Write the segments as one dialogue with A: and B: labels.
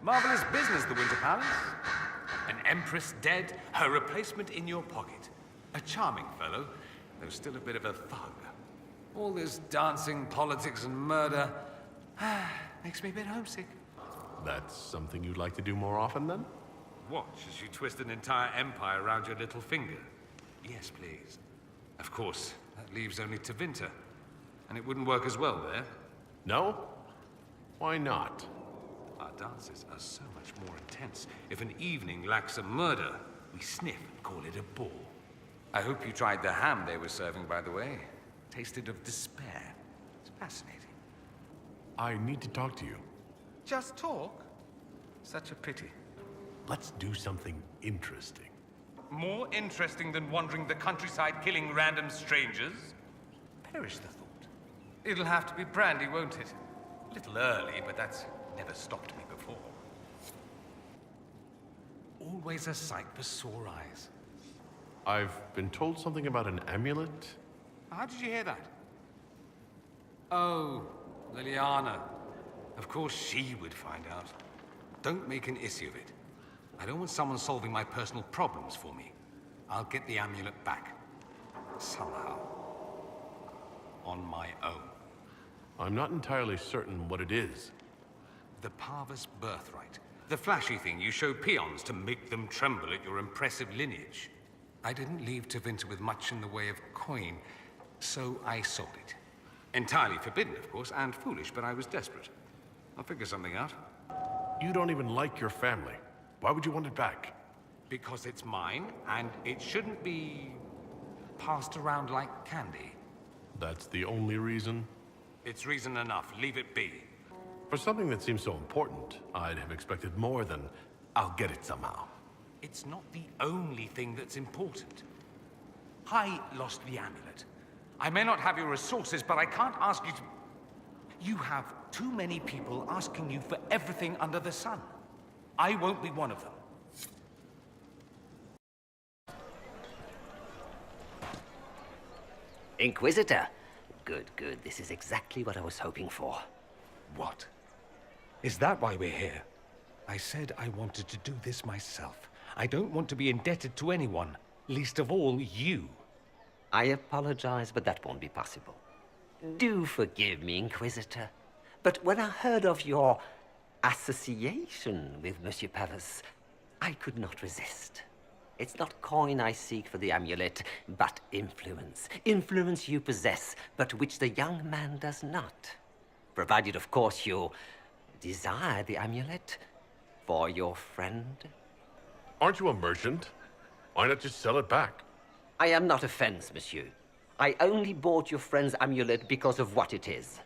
A: Marvelous business, the Winter Palace. An empress dead, her replacement in your pocket. A charming fellow, though still a bit of a thug. All this dancing, politics, and murder makes me a bit homesick.
B: That's something you'd like to do more often, then?
A: Watch as you twist an entire empire around your little finger. Yes, please. Of course, that leaves only Tevinter. And it wouldn't work as well there.
B: No? Why not?
A: Our dances are so much more intense. If an evening lacks a murder, we sniff and call it a ball. I hope you tried the ham they were serving, by the way. Tasted of despair. It's fascinating.
B: I need to talk to you.
A: Just talk? Such a pity.
B: Let's do something interesting.
A: More interesting than wandering the countryside killing random strangers? Perish the thought. It'll have to be brandy, won't it? A little early, but that's never stopped me before. Always a sight for sore eyes.
B: I've been told something about an amulet.
A: How did you hear that? Oh, Liliana. Of course she would find out. Don't make an issue of it. I don't want someone solving my personal problems for me. I'll get the amulet back. Somehow. On my own.
B: I'm not entirely certain what it is.
A: The Parvus birthright. The flashy thing you show peons to make them tremble at your impressive lineage. I didn't leave Tevinter with much in the way of coin, so I sold it. Entirely forbidden, of course, and foolish, but I was desperate. I'll figure something out.
B: You don't even like your family. Why would you want it back?
A: Because it's mine, and it shouldn't be passed around like candy.
B: That's the only reason?
A: It's reason enough. Leave it be.
B: For something that seems so important, I'd have expected more than, I'll get it somehow.
A: It's not the only thing that's important. I lost the amulet. I may not have your resources, but I can't ask you to... You have too many people asking you for everything under the sun. I won't be one of them.
C: Inquisitor. Good, good. This is exactly what I was hoping for.
A: What? Is that why we're here? I said I wanted to do this myself. I don't want to be indebted to anyone, least of all you.
C: I apologize, but that won't be possible. Do forgive me, Inquisitor. But when I heard of your association with Monsieur Parvus, I could not resist. It's not coin I seek for the amulet, but influence. Influence you possess, but which the young man does not. Provided, of course, you desire the amulet for your friend.
B: Aren't you a merchant? Why not just sell it back?
C: I am not a fence, monsieur. I only bought your friend's amulet because of what it is.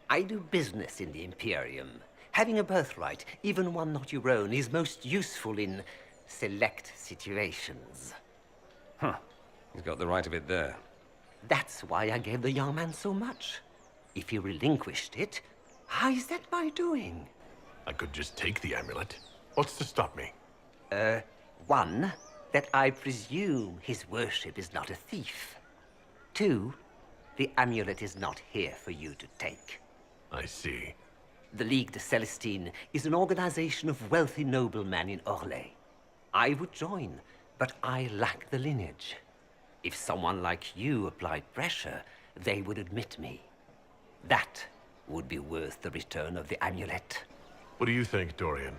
C: I do business in the Imperium. Having a birthright, even one not your own, is most useful in select situations.
A: Huh. He's got the right of it there.
C: That's why I gave the young man so much. If he relinquished it, how is that my doing?
B: I could just take the amulet. What's to stop me?
C: One, that I presume his worship is not a thief. Two, the amulet is not here for you to take.
B: I see.
C: The Ligue de Celestine is an organization of wealthy noblemen in Orlais. I would join, but I lack the lineage. If someone like you applied pressure, they would admit me. That would be worth the return of the amulet.
B: What do you think, Dorian?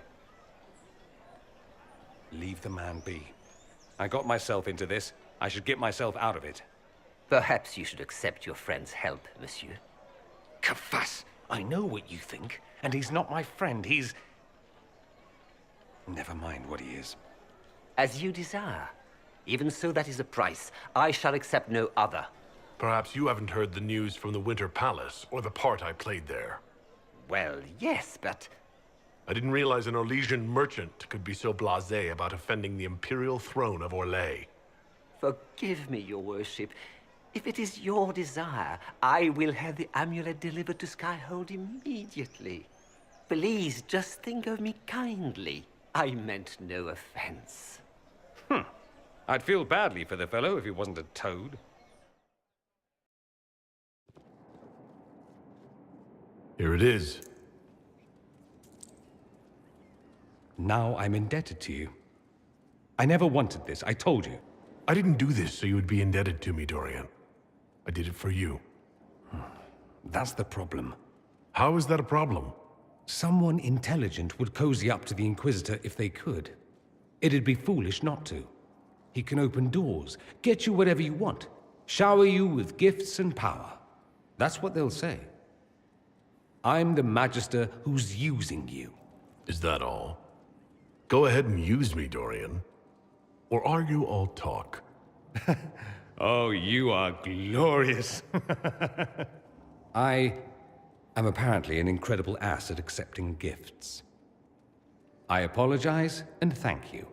A: Leave the man be. I got myself into this. I should get myself out of it.
C: Perhaps you should accept your friend's help, monsieur.
A: Kafas! I know what you think, and he's not my friend. He's... Never mind what he is.
C: As you desire. Even so, that is the price. I shall accept no other.
B: Perhaps you haven't heard the news from the Winter Palace, or the part I played there.
C: Well, yes, but...
B: I didn't realize an Orlesian merchant could be so blasé about offending the imperial throne of Orlais.
C: Forgive me, your worship. If it is your desire, I will have the amulet delivered to Skyhold immediately. Please, just think of me kindly. I meant no offense.
A: I'd feel badly for the fellow if he wasn't a toad.
B: Here it is.
A: Now I'm indebted to you. I never wanted this, I told you.
B: I didn't do this so you would be indebted to me, Dorian. I did it for you.
A: That's the problem.
B: How is that a problem?
A: Someone intelligent would cozy up to the Inquisitor if they could. It'd be foolish not to. He can open doors, get you whatever you want, shower you with gifts and power. That's what they'll say. I'm the Magister who's using you.
B: Is that all? Go ahead and use me, Dorian. Or are you all talk?
A: Oh, you are glorious. I am apparently an incredible ass at accepting gifts. I apologize and thank you.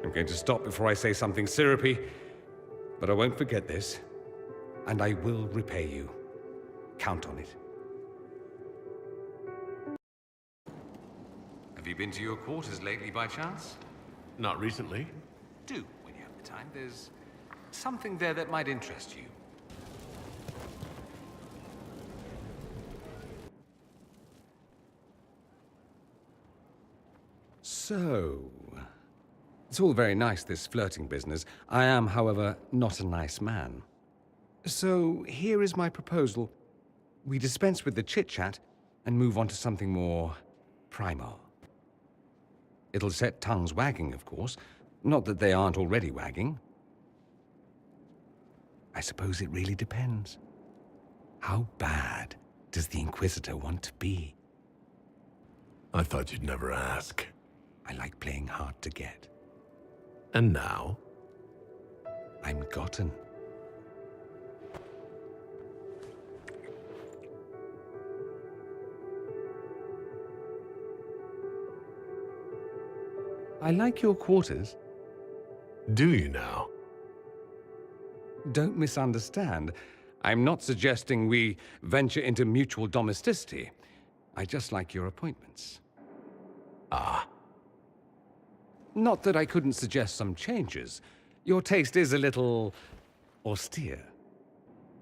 A: I'm going to stop before I say something syrupy, but I won't forget this, and I will repay you. Count on it. Have you been to your quarters lately by chance?
B: Not recently.
A: Do, when you have the time. There's something there that might interest you. So, it's all very nice, this flirting business. I am, however, not a nice man. So, here is my proposal. We dispense with the chit-chat and move on to something more primal. It'll set tongues wagging, of course. Not that they aren't already wagging. I suppose it really depends. How bad does the Inquisitor want to be?
B: I thought you'd never ask.
A: I like playing hard to get.
B: And now?
A: I'm gotten. I like your quarters.
B: Do you now?
A: Don't misunderstand. I'm not suggesting we venture into mutual domesticity. I just like your appointments.
B: Ah.
A: Not that I couldn't suggest some changes. Your taste is a little austere.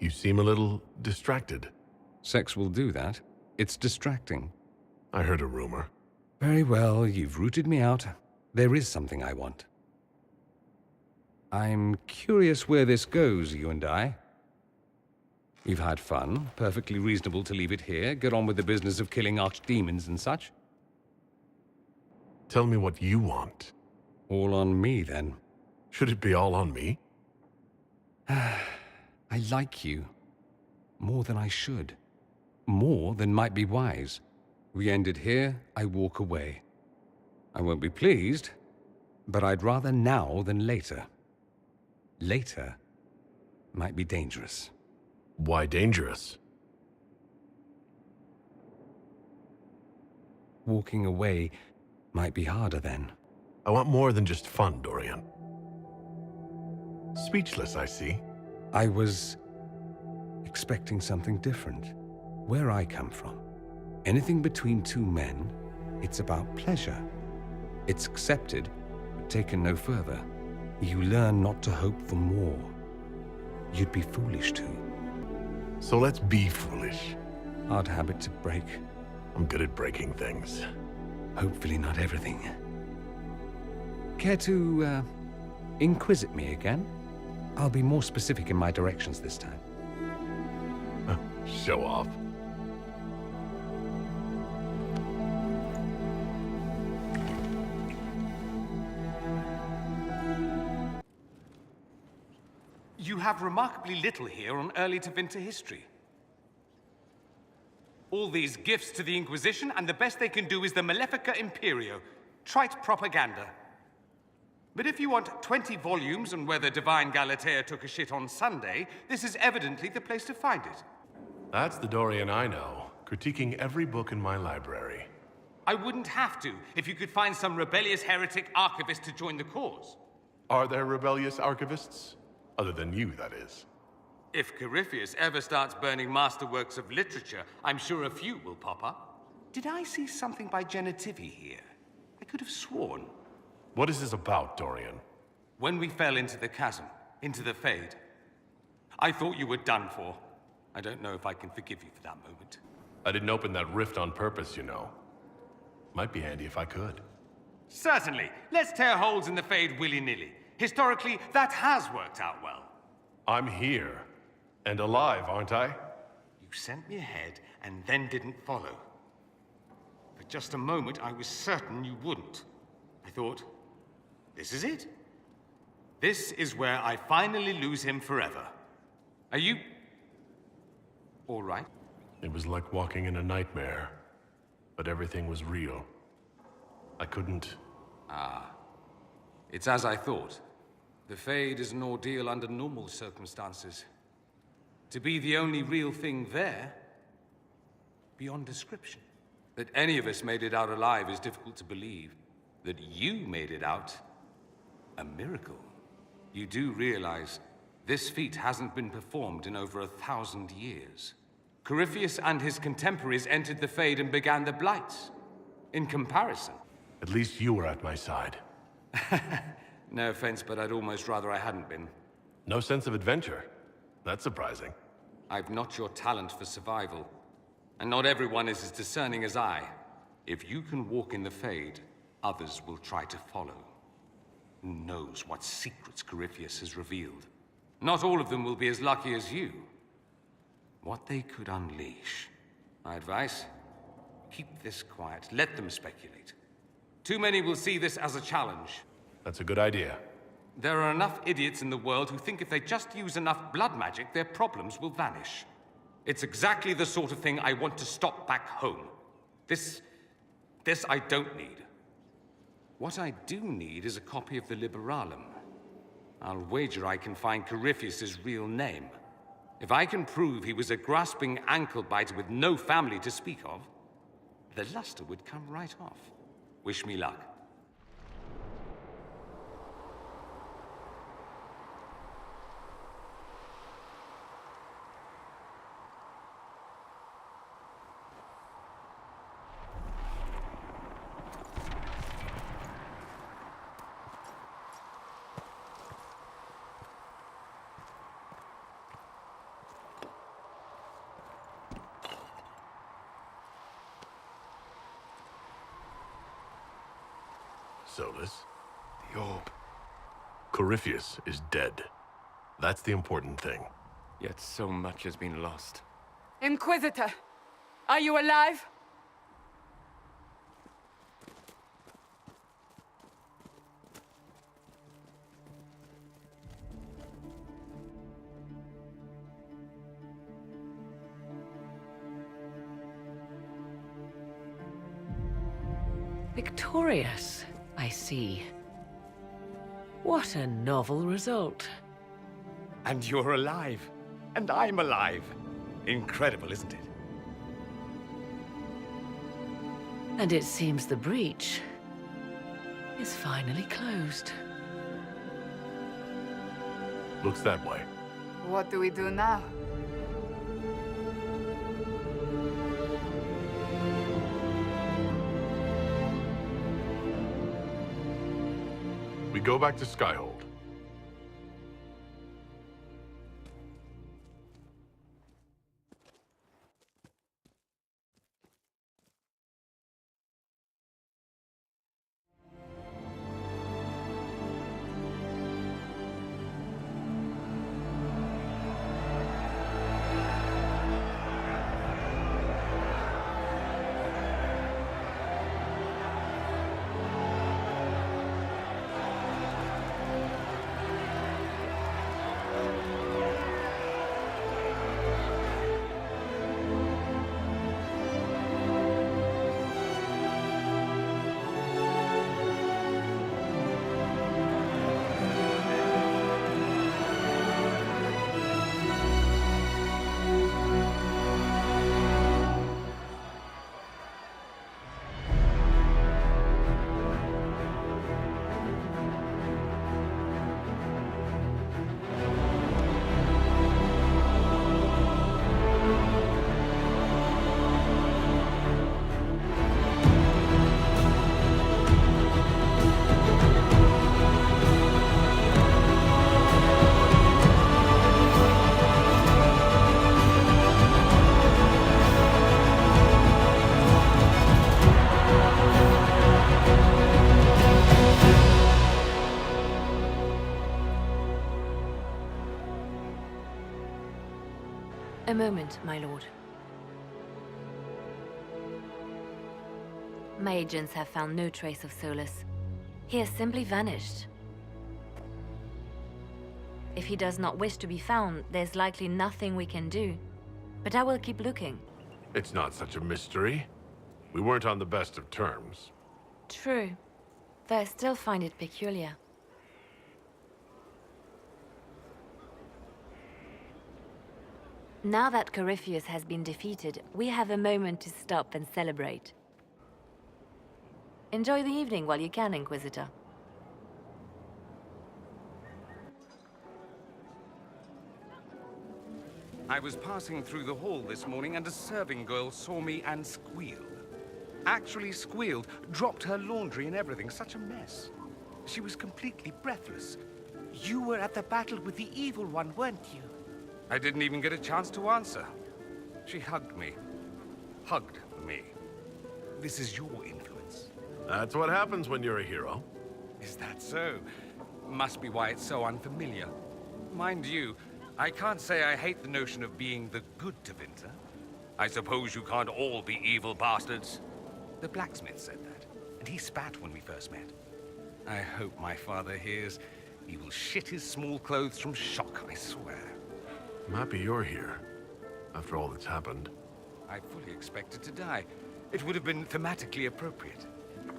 B: You seem a little distracted.
A: Sex will do that. It's distracting.
B: I heard a rumor.
A: Very well, you've rooted me out. There is something I want. I'm curious where this goes, you and I. We've had fun. Perfectly reasonable to leave it here. Get on with the business of killing archdemons and such.
B: Tell me what you want.
A: All on me, then.
B: Should it be all on me?
A: I like you. More than I should. More than might be wise. We end it here, I walk away. I won't be pleased, but I'd rather now than later. Later might be dangerous.
B: Why dangerous?
A: Walking away might be harder then.
B: I want more than just fun, Dorian. Speechless, I see.
A: I was expecting something different. Where I come from, anything between two men, it's about pleasure. It's accepted, but taken no further. You learn not to hope for more. You'd be foolish to.
B: So let's be foolish.
A: Hard habit to break.
B: I'm good at breaking things.
A: Hopefully not everything. Care to, inquisit me again? I'll be more specific in my directions this time.
B: Show off.
A: You have remarkably little here on early to Winter history. All these gifts to the Inquisition, and the best they can do is the Malefica Imperio. Trite propaganda. But if you want 20 volumes on whether Divine Galatea took a shit on Sunday, this is evidently the place to find it.
B: That's the Dorian I know, critiquing every book in my library.
A: I wouldn't have to if you could find some rebellious heretic archivist to join the cause.
B: Are there rebellious archivists? Other than you, that is.
A: If Corypheus ever starts burning masterworks of literature, I'm sure a few will pop up. Did I see something by Genitivi here? I could have sworn.
B: What is this about, Dorian?
A: When we fell into the chasm, into the Fade, I thought you were done for. I don't know if I can forgive you for that moment.
B: I didn't open that rift on purpose, you know. Might be handy if I could.
A: Certainly. Let's tear holes in the Fade willy-nilly. Historically, that has worked out well.
B: I'm here. And alive, aren't I?
A: You sent me ahead and then didn't follow. For just a moment, I was certain you wouldn't. I thought, this is it. This is where I finally lose him forever. Are you... all right?
B: It was like walking in a nightmare. But everything was real. I couldn't...
A: It's as I thought. The Fade is an ordeal under normal circumstances. To be the only real thing there, beyond description. That any of us made it out alive is difficult to believe. That you made it out, a miracle. You do realize this feat hasn't been performed in over 1,000 years. Corypheus and his contemporaries entered the Fade and began the Blights. In comparison...
B: At least you were at my side.
A: No offense, but I'd almost rather I hadn't been.
B: No sense of adventure. That's surprising.
A: I've not your talent for survival. And not everyone is as discerning as I. If you can walk in the Fade, others will try to follow. Who knows what secrets Corypheus has revealed? Not all of them will be as lucky as you. What they could unleash. My advice? Keep this quiet. Let them speculate. Too many will see this as a challenge.
B: That's a good idea.
A: There are enough idiots in the world who think if they just use enough blood magic, their problems will vanish. It's exactly the sort of thing I want to stop back home. This I don't need. What I do need is a copy of the Liberalum. I'll wager I can find Corypheus's real name. If I can prove he was a grasping ankle-biter with no family to speak of, the luster would come right off. Wish me luck.
B: Solus. The orb. Corypheus is dead. That's the important thing.
D: Yet so much has been lost.
E: Inquisitor, are you alive?
F: Victorious, I see. What a novel result.
D: And you're alive. And I'm alive. Incredible, isn't it?
F: And it seems the breach is finally closed.
B: Looks that way.
E: What do we do now?
B: We go back to Skyhold.
G: A moment, my lord. My agents have found no trace of Solus. He has simply vanished. If he does not wish to be found, there's likely nothing we can do. But I will keep looking.
B: It's not such a mystery. We weren't on the best of terms.
G: True. Though I still find it peculiar. Now that Corypheus has been defeated, we have a moment to stop and celebrate. Enjoy the evening while you can, Inquisitor.
A: I was passing through the hall this morning and a serving girl saw me and squealed. Actually squealed, dropped her laundry and everything, such a mess. She was completely breathless.
H: You were at the battle with the evil one, weren't you?
A: I didn't even get a chance to answer. She hugged me. Hugged me. This is your influence.
B: That's what happens when you're a hero.
A: Is that so? Must be why it's so unfamiliar. Mind you, I can't say I hate the notion of being the good Tevinter. I suppose you can't all be evil bastards. The blacksmith said that, and he spat when we first met. I hope my father hears. He will shit his small clothes from shock, I swear.
B: I'm happy you're here, after all that's happened.
A: I fully expected to die. It would have been thematically appropriate.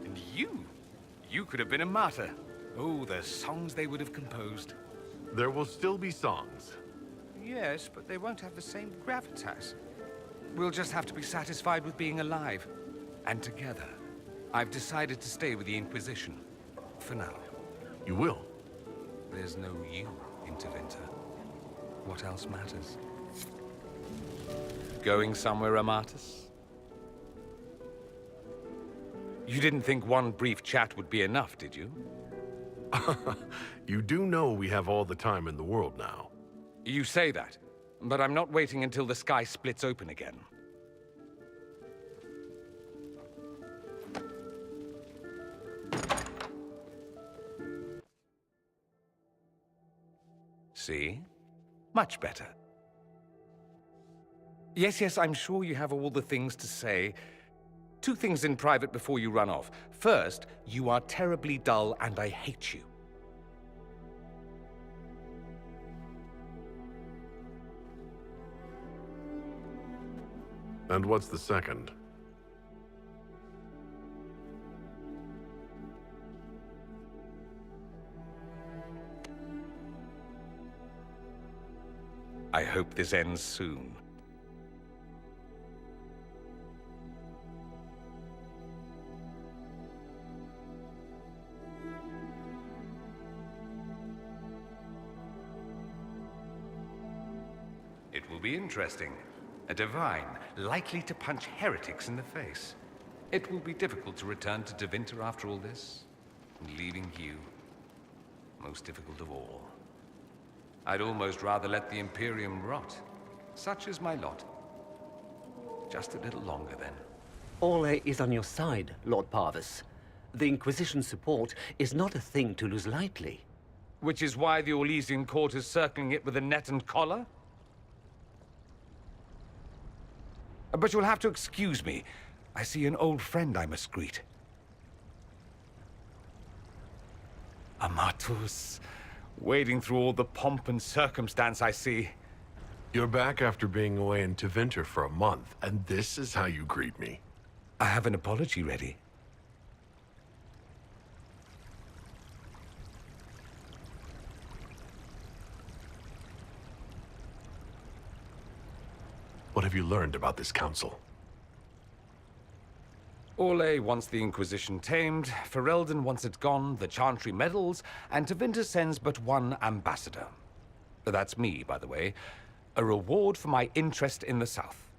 A: And you could have been a martyr. Oh, the songs they would have composed.
B: There will still be songs.
A: Yes, but they won't have the same gravitas. We'll just have to be satisfied with being alive. And together. I've decided to stay with the Inquisition. For now.
B: You will?
A: There's no you in Tevinter. What else matters? Going somewhere, Amatus? You didn't think one brief chat would be enough, did you?
B: You do know we have all the time in the world now.
A: You say that, but I'm not waiting until the sky splits open again. See? Much better. Yes, I'm sure you have all the things to say. 2 things in private before you run off. First, you are terribly dull and I hate you.
B: And what's the second?
A: I hope this ends soon. It will be interesting. A divine, likely to punch heretics in the face. It will be difficult to return to Tevinter after all this, leaving you. Most difficult of all. I'd almost rather let the Imperium rot. Such is my lot. Just a little longer, then.
C: Orlais is on your side, Lord Parvis. The Inquisition support is not a thing to lose lightly.
A: Which is why the Orlesian court is circling it with a net and collar? But you'll have to excuse me. I see an old friend I must greet. Amatus. Wading through all the pomp and circumstance I see.
B: You're back after being away in Tevinter for a month, and this is how you greet me.
A: I have an apology ready.
B: What have you learned about this council?
A: Orlais wants the Inquisition tamed, Ferelden wants it gone, the Chantry meddles, and Tevinter sends but one ambassador. That's me, by the way. A reward for my interest in the South.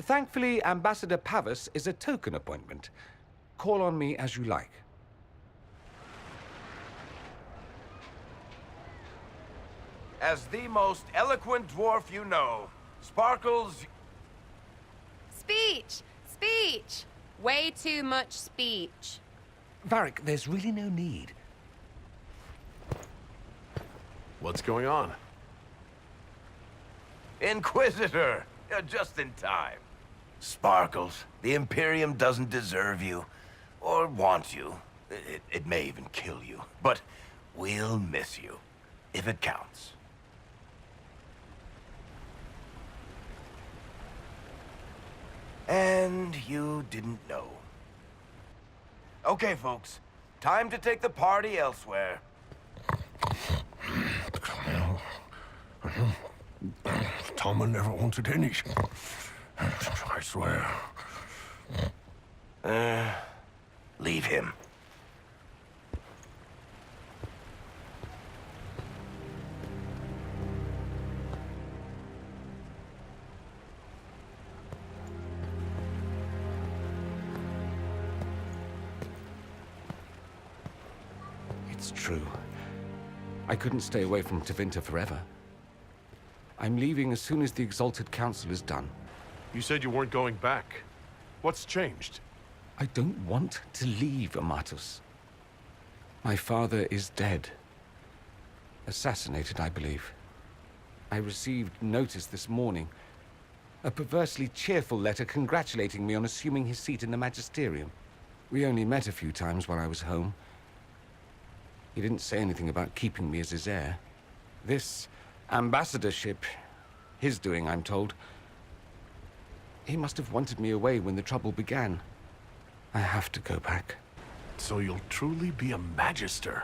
A: Thankfully, Ambassador Pavis is a token appointment. Call on me as you like.
I: As the most eloquent dwarf you know, Sparkles...
J: Speech! Speech! Way too much speech.
A: Varric, there's really no need.
B: What's going on?
I: Inquisitor! Just in time. Sparkles, the Imperium doesn't deserve you. Or want you. It may even kill you. But we'll miss you. If it counts. And you didn't know. Okay, folks. Time to take the party elsewhere.
B: Tama never wanted any. I swear.
I: Leave him.
A: It's true. I couldn't stay away from Tevinter forever. I'm leaving as soon as the Exalted Council is done.
B: You said you weren't going back. What's changed?
A: I don't want to leave, Amatus. My father is dead. Assassinated, I believe. I received notice this morning. A perversely cheerful letter congratulating me on assuming his seat in the Magisterium. We only met a few times while I was home. He didn't say anything about keeping me as his heir. This ambassadorship, his doing, I'm told. He must have wanted me away when the trouble began. I have to go back.
B: So you'll truly be a Magister?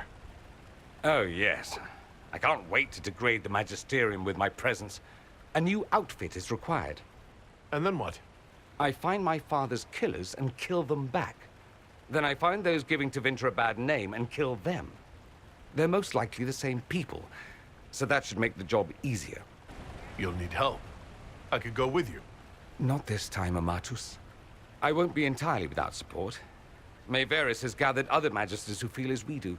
A: Oh, yes. I can't wait to degrade the Magisterium with my presence. A new outfit is required.
B: And then what?
A: I find my father's killers and kill them back. Then I find those giving Tevinter a bad name and kill them. They're most likely the same people, so that should make the job easier.
B: You'll need help. I could go with you.
A: Not this time, Amatus. I won't be entirely without support. Mayveris has gathered other Magisters who feel as we do.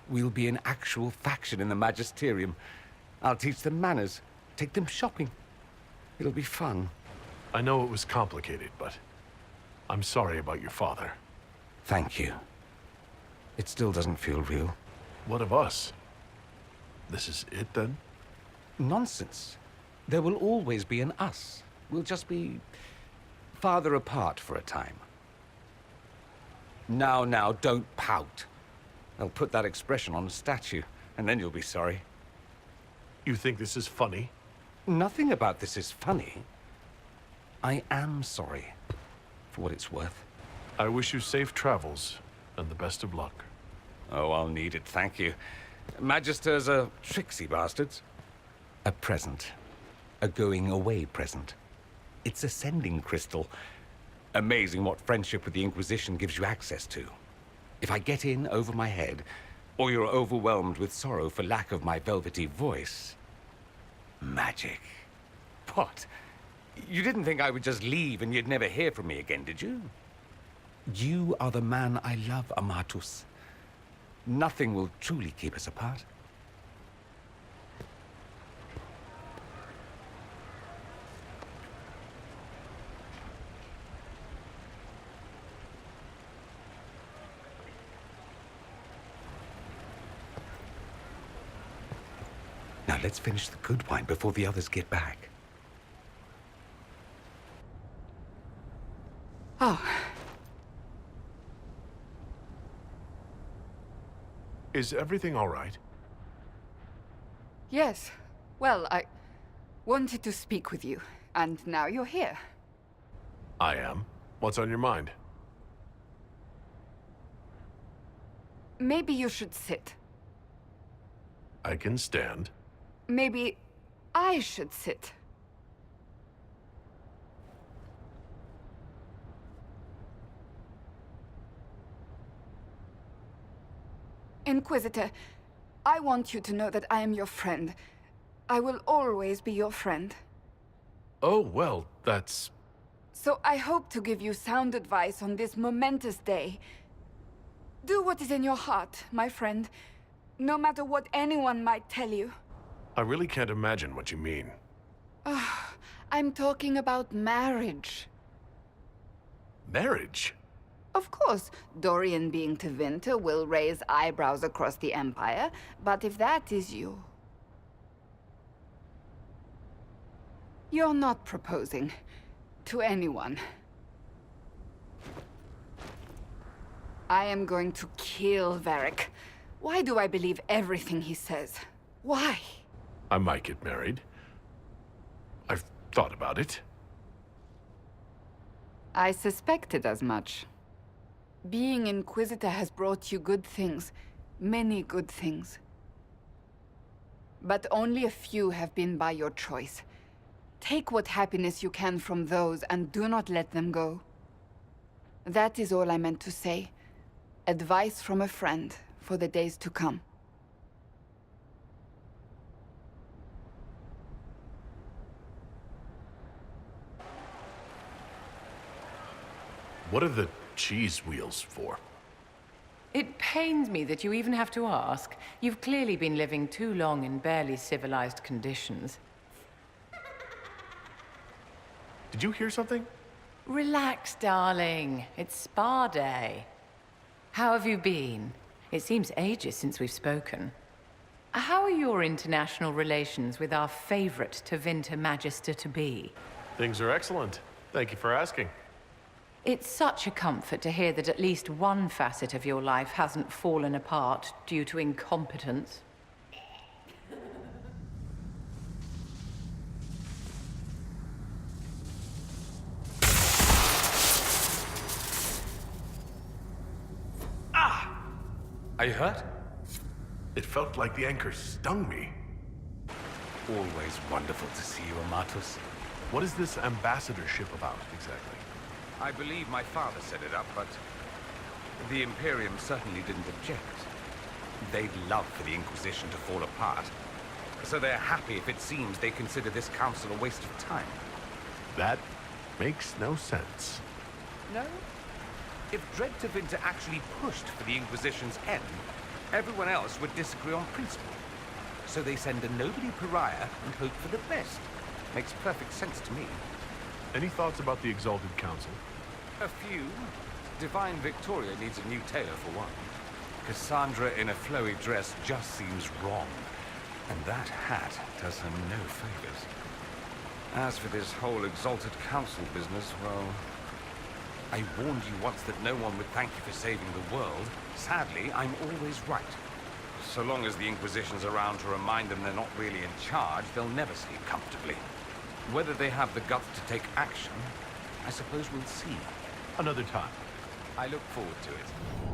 A: We'll be an actual faction in the Magisterium. I'll teach them manners, take them shopping. It'll be fun.
B: I know it was complicated, but I'm sorry about your father.
A: Thank you. It still doesn't feel real.
B: What of us? This is it, then?
A: Nonsense. There will always be an us. We'll just be farther apart for a time. Now, don't pout. I'll put that expression on a statue, and then you'll be sorry.
B: You think this is funny?
A: Nothing about this is funny. I am sorry, for what it's worth.
B: I wish you safe travels, and the best of luck.
A: Oh, I'll need it, thank you. Magisters are tricksy bastards. A present. A going-away present. It's a sending crystal. Amazing what friendship with the Inquisition gives you access to. If I get in over my head, or you're overwhelmed with sorrow for lack of my velvety voice... magic. What? You didn't think I would just leave and you'd never hear from me again, did you? You are the man I love, Amatus. Nothing will truly keep us apart. Now let's finish the good wine before the others get back.
E: Oh,
B: Is everything all right?
E: yes. Well, I wanted to speak with you, and now you're here.
B: I am. What's on your mind?
E: Maybe you should sit.
B: I can stand.
E: Maybe I should sit. Inquisitor, I want you to know that I am your friend. I will always be your friend.
B: Oh, well, that's...
E: So I hope to give you sound advice on this momentous day. Do what is in your heart, my friend, no matter what anyone might tell you.
B: I really can't imagine what you mean.
E: I'm talking about marriage.
B: Marriage?
E: Of course, Dorian being Tevinter will raise eyebrows across the Empire, but if that is you... You're not proposing to anyone. I am going to kill Varric. Why do I believe everything he says? Why?
B: I might get married. I've thought about it.
E: I suspected as much. Being Inquisitor has brought you good things. Many good things. But only a few have been by your choice. Take what happiness you can from those and do not let them go. That is all I meant to say. Advice from a friend for the days to come.
B: What are the cheese wheels for?
K: It pains me that you even have to ask. You've clearly been living too long in barely civilized conditions.
B: Did you hear something?
K: Relax, darling. It's spa day. How have you been? It seems ages since we've spoken. How are your international relations with our favorite Tevinter Magister-to-be?
B: Things are excellent. Thank you for asking.
K: It's such a comfort to hear that at least one facet of your life hasn't fallen apart due to incompetence.
A: Are you hurt?
B: It felt like the anchor stung me.
A: Always wonderful to see you, Amatus.
B: What is this ambassadorship about, exactly?
A: I believe my father set it up, but the Imperium certainly didn't object. They'd love for the Inquisition to fall apart, so they're happy if it seems they consider this council a waste of time.
B: That makes no sense.
A: No? If Dread Tevinter actually pushed for the Inquisition's end, everyone else would disagree on principle. So they send a nobody pariah and hope for the best. Makes perfect sense to me.
B: Any thoughts about the Exalted Council?
A: A few. Divine Victoria needs a new tailor for one. Cassandra in a flowy dress just seems wrong. And that hat does her no favors. As for this whole Exalted Council business, well... I warned you once that no one would thank you for saving the world. Sadly, I'm always right. So long as the Inquisition's around to remind them they're not really in charge, they'll never sleep comfortably. Whether they have the guts to take action, I suppose we'll see.
B: Another time.
A: I look forward to it.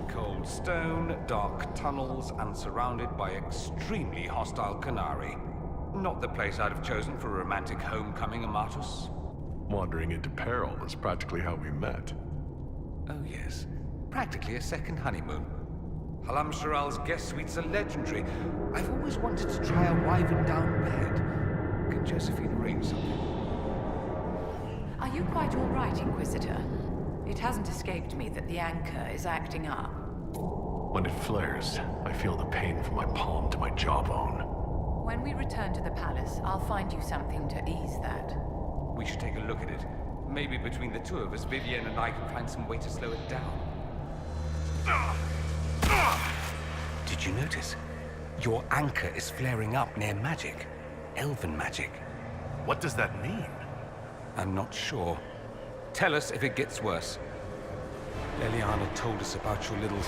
A: Cold stone, dark tunnels, and surrounded by extremely hostile Qunari. Not the place I'd have chosen for a romantic homecoming, Amatus.
B: Wandering into peril is practically how we met.
A: Oh yes, practically a second honeymoon. Halam Shiral's guest suites are legendary. I've always wanted to try a wyvern-down bed. Can Josephine arrange something?
K: Are you quite all right, Inquisitor? It hasn't escaped me that the anchor is acting up.
B: When it flares, I feel the pain from my palm to my jawbone.
K: When we return to the palace, I'll find you something to ease that.
A: We should take a look at it. Maybe between the two of us, Vivienne and I can find some way to slow it down. Did you notice? Your anchor is flaring up near magic. Elven magic.
B: What does that mean?
A: I'm not sure. Tell us if it gets worse. Leliana told us about your little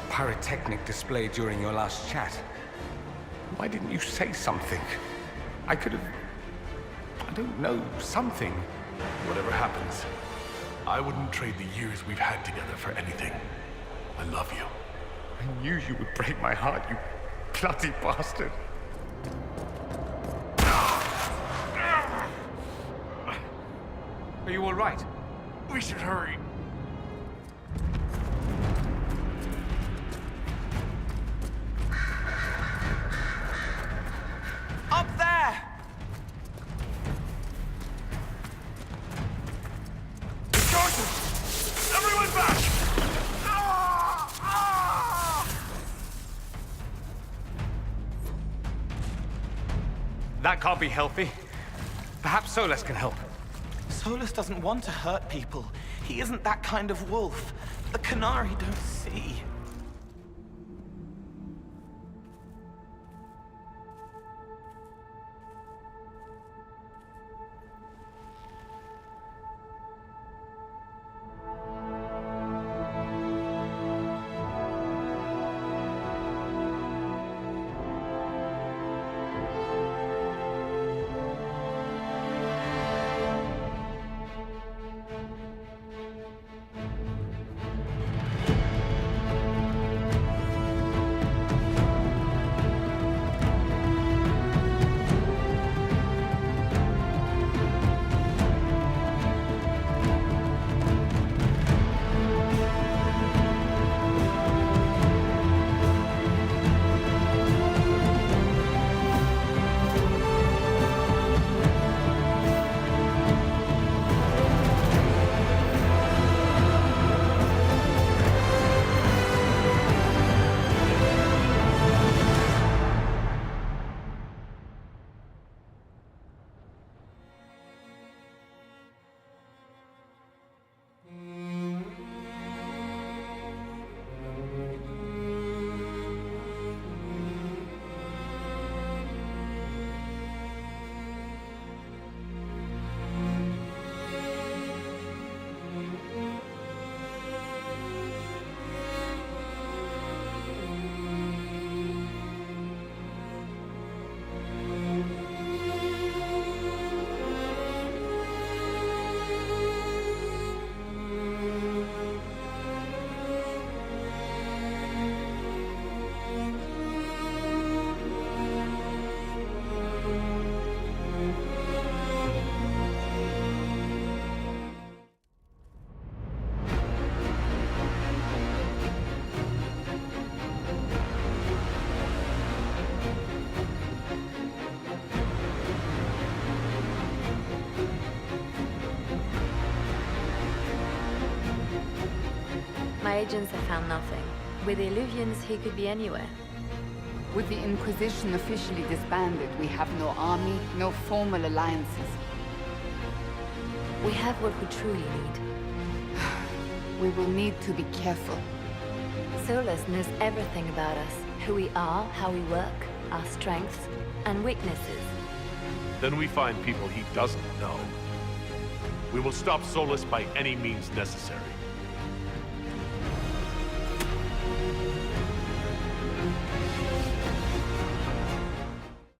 A: pyrotechnic display during your last chat. Why didn't you say something? I could have... I don't know, something.
B: Whatever happens, I wouldn't trade the years we've had together for anything. I love you.
A: I knew you would break my heart, you bloody bastard. Are you all right?
B: We should hurry.
H: Up there!
B: Everyone back!
A: That can't be healthy. Perhaps Solus can help.
H: Solus doesn't want to hurt people. He isn't that kind of wolf. The Qunari don't see.
G: My agents have found nothing. With the Illuvians, he could be anywhere.
E: With the Inquisition officially disbanded, we have no army, no formal alliances.
G: We have what we truly need.
E: We will need to be careful.
G: Solus knows everything about us. Who we are, how we work, our strengths and weaknesses.
B: Then we find people he doesn't know. We will stop Solus by any means necessary.